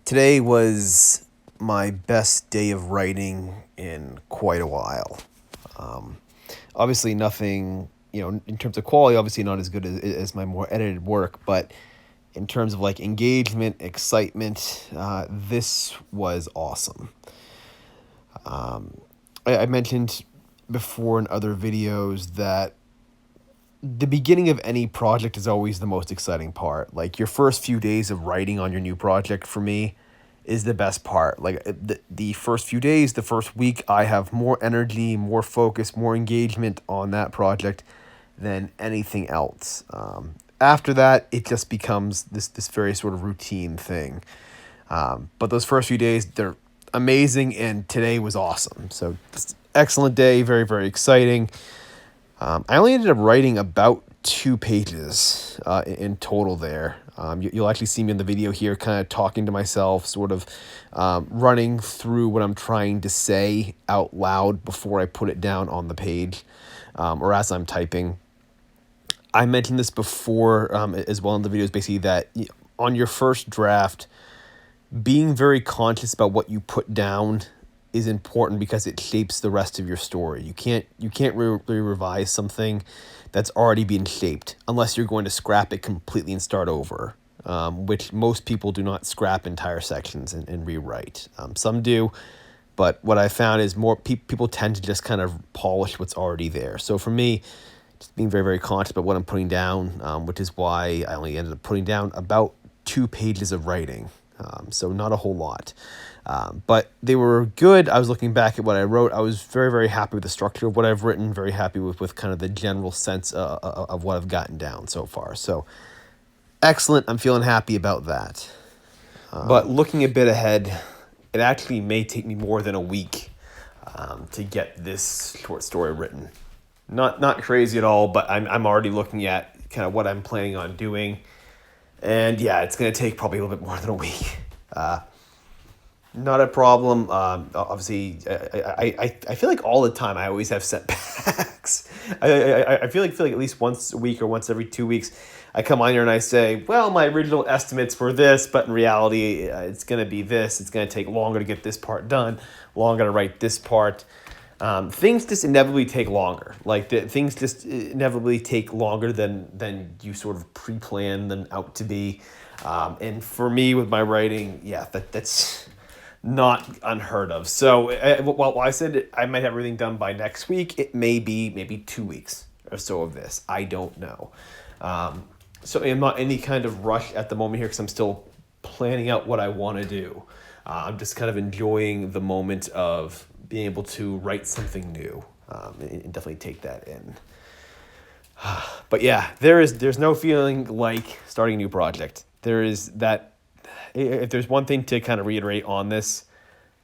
Today was my best day of writing in quite a while. Um, Obviously, nothing, in terms of quality, obviously not as good as my more edited work, but in terms of like engagement, excitement, this was awesome. I mentioned before in other videos that the beginning of any project is always the most exciting part. Like your first few days of writing on your new project for me is the best part. Like the first few days, the first week, I have more energy, more focus, more engagement on that project than anything else. After that, it just becomes this very sort of routine thing. But those first few days, they're amazing, and today was awesome. So, just excellent day, very, very exciting. I only ended up writing about 2 pages in total there. You'll actually see me in the video here kind of talking to myself, sort of running through what I'm trying to say out loud before I put it down on the page or as I'm typing. I mentioned this before as well in the videos, basically that on your first draft, being very conscious about what you put down is important because it shapes the rest of your story. You can't really revise something that's already been shaped unless you're going to scrap it completely and start over, which most people do not scrap entire sections and rewrite. Some do, but what I found is more people tend to just kind of polish what's already there. So for me, just being very, very conscious about what I'm putting down, which is why I only ended up putting down about 2 pages of writing. So not a whole lot. But they were good. I was looking back at what I wrote. I was very, very happy with the structure of what I've written, very happy with kind of the general sense of what I've gotten down so far. So excellent. I'm feeling happy about that. But looking a bit ahead, it actually may take me more than a week to get this short story written. Not crazy at all, but I'm already looking at kind of what I'm planning on doing. And yeah, it's going to take probably a little bit more than a week. Not a problem. Obviously, I feel like all the time I always have setbacks. I feel like at least once a week or once every 2 weeks, I come on here and I say, well, my original estimates were this, but in reality, it's going to be this. It's going to take longer to get this part done, longer to write this part. Things just inevitably take longer. Like things just inevitably take longer than you sort of pre-plan them out to be. And for me with my writing, yeah, that's not unheard of. So while I said I might have everything done by next week, it may be maybe 2 weeks or so of this. I don't know. So I'm not any kind of rush at the moment here because I'm still planning out what I want to do. I'm just kind of enjoying the moment of being able to write something new and definitely take that in. But yeah, there's no feeling like starting a new project. There is that. If there's one thing to kind of reiterate on this,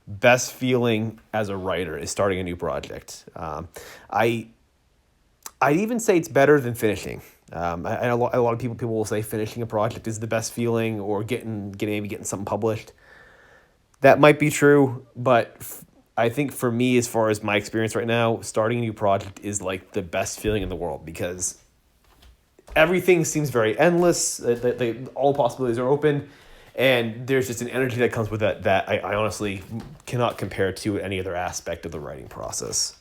best feeling as a writer is starting a new project. I'd even say it's better than finishing. A lot of people will say finishing a project is the best feeling, or maybe getting something published. That might be true, but I think for me, as far as my experience right now, starting a new project is like the best feeling in the world because everything seems very endless. All possibilities are open, and there's just an energy that comes with that I honestly cannot compare to any other aspect of the writing process.